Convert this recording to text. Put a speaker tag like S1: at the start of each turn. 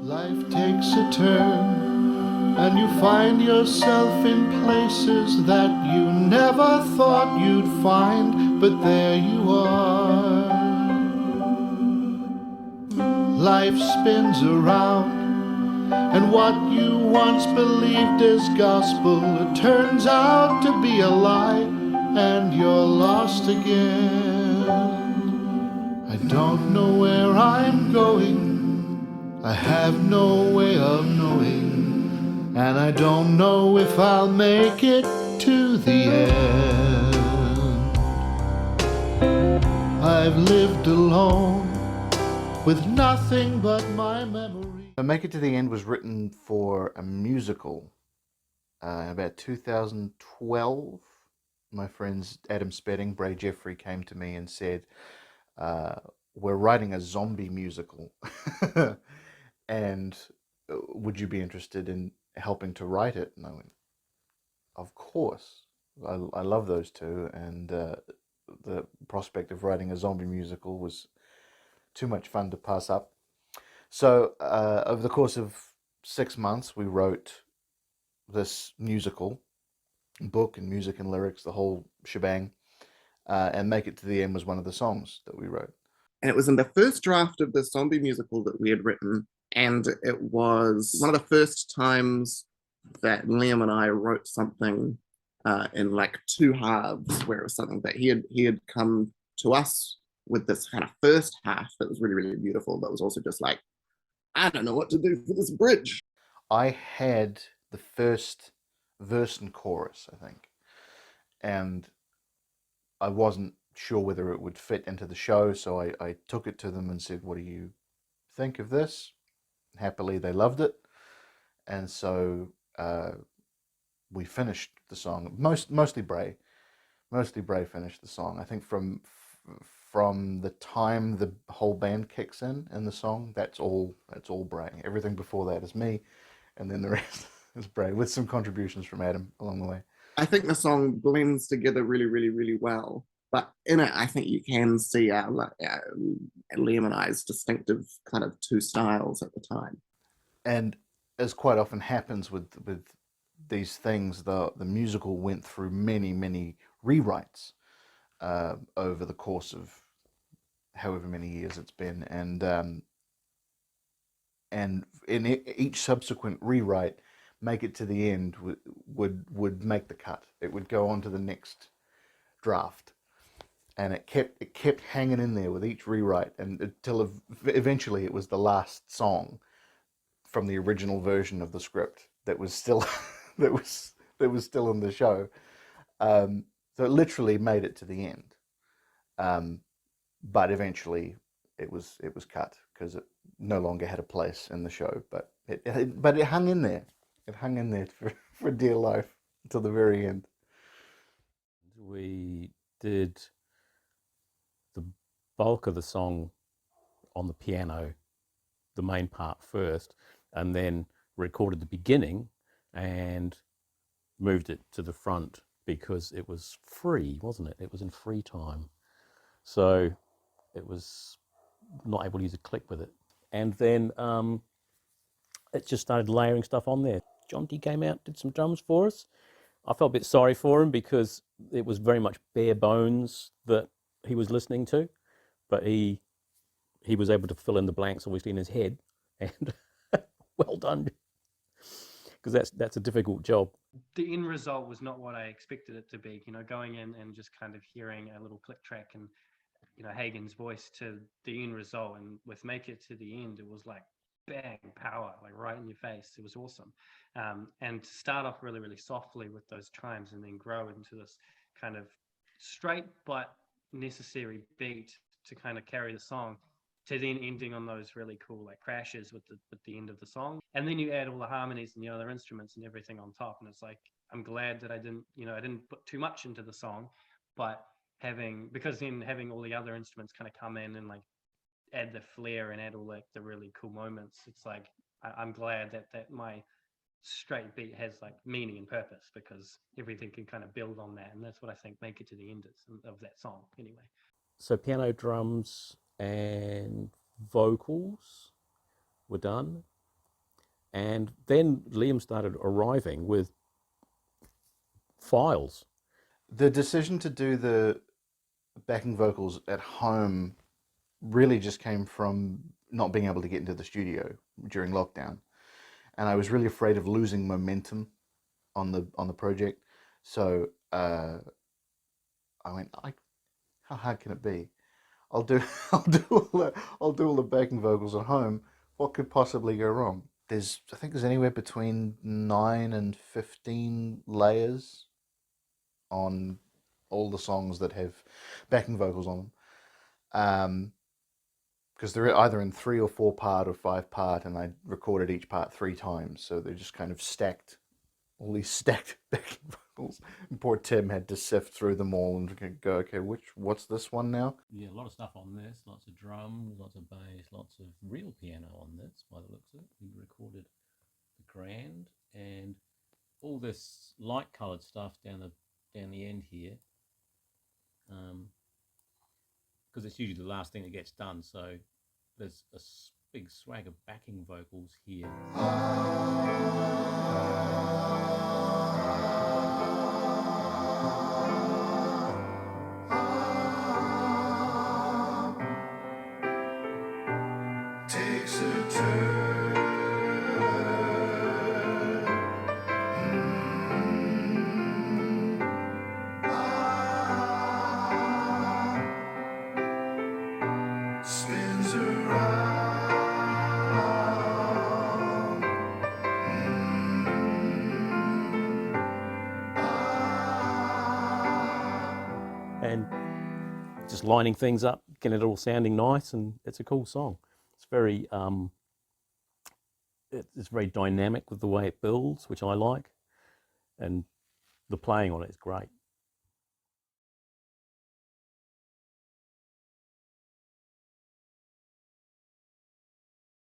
S1: Life takes a turn, and you find yourself in places that you never thought you'd find, but there you are. Life spins around, and what you once believed is gospel, it turns out to be a lie, and you're lost again. I don't know where I'm going, I have no way of knowing, and I don't know if I'll make it to the end. I've lived alone with nothing but my memory. Make It to the End was written for a musical in about 2012. My friends Adam Spedding, Bray Jeffrey came to me and said, we're writing a zombie musical. And would you be interested in helping to write it? And I went, of course. I love those two, and the prospect of writing a zombie musical was too much fun to pass up. So over the course of 6 months, we wrote this musical, book and music and lyrics, the whole shebang, and Make It to the End was one of the songs that we wrote.
S2: And it was in the first draft of the zombie musical that we had written. And it was one of the first times that Liam and I wrote something in like two halves, where it was something that he had come to us with this kind of first half that was really, really beautiful, but was also just like, I don't know what to do for this bridge.
S1: I had the first verse and chorus, I think, and I wasn't sure whether it would fit into the show, so I took it to them and said, what do you think of this? Happily, they loved it, and so we finished the song. Mostly Bray finished the song. I think from the time the whole band kicks in the song, that's all Bray. Everything before that is me, and then the rest is Bray, with some contributions from Adam along the way.
S2: I think the song blends together really, really, really well. But in it, I think you can see Liam and I's distinctive kind of two styles at the time.
S1: And as quite often happens with these things, the musical went through many rewrites over the course of however many years it's been, and in each subsequent rewrite, Make It to the End would make the cut. It would go on to the next draft, and it kept hanging in there with each rewrite, and until eventually it was the last song from the original version of the script that was still that was still in the show. So it literally made it to the end, but eventually it was cut because it no longer had a place in the show. But it hung in there. It hung in there for dear life until the very end.
S3: We did the bulk of the song on the piano, the main part first, and then recorded the beginning and moved it to the front because it was free, wasn't it? It was in free time. So it was not able to use a click with it. And then it just started layering stuff on there. Jonty came out, did some drums for us. I felt a bit sorry for him because it was very much bare bones that he was listening to, but he was able to fill in the blanks, obviously, in his head, and well done, because that's a difficult job.
S4: The end result was not what I expected it to be. Going in and just kind of hearing a little click track and Hagan's voice to the end result, and with Make It to the End, it was like bang, power, like right in your face. It was awesome. And to start off really, really softly with those chimes and then grow into this kind of straight but necessary beat to kind of carry the song, to then ending on those really cool like crashes with the end of the song, and then you add all the harmonies and the other instruments and everything on top, and it's like, I'm glad that I didn't put too much into the song, but having all the other instruments kind of come in and like add the flair and add all like the really cool moments. It's like I'm glad that my straight beat has like meaning and purpose, because everything can kind of build on that, and that's what I think Make It to the End is of that song anyway.
S3: So piano, drums, and vocals were done, And then Liam started arriving with files.
S1: The decision to do the backing vocals at home really just came from not being able to get into the studio during lockdown, and I was really afraid of losing momentum on the project. So I went, how hard can it be? I'll do I'll do all the backing vocals at home. What could possibly go wrong? I think there's anywhere between 9 and 15 layers on all the songs that have backing vocals on them. Because they're either in 3 or 4 part or 5 part, and I recorded each part 3 times, so they're just kind of stacked, all these stacked backing vocals. And poor Tim had to sift through them all and go, okay, what's this one now?
S3: Yeah, a lot of stuff on this, lots of drums, lots of bass, lots of real piano on this, by the looks of it. He recorded the grand, and all this light-coloured stuff down the end here, because it's usually the last thing that gets done. So there's a big swag of backing vocals here.
S1: Takes a turn. Spins around.
S3: And just lining things up, getting it all sounding nice, and it's a cool song. It's very it's very dynamic with the way it builds, which I like, and the playing on it is great.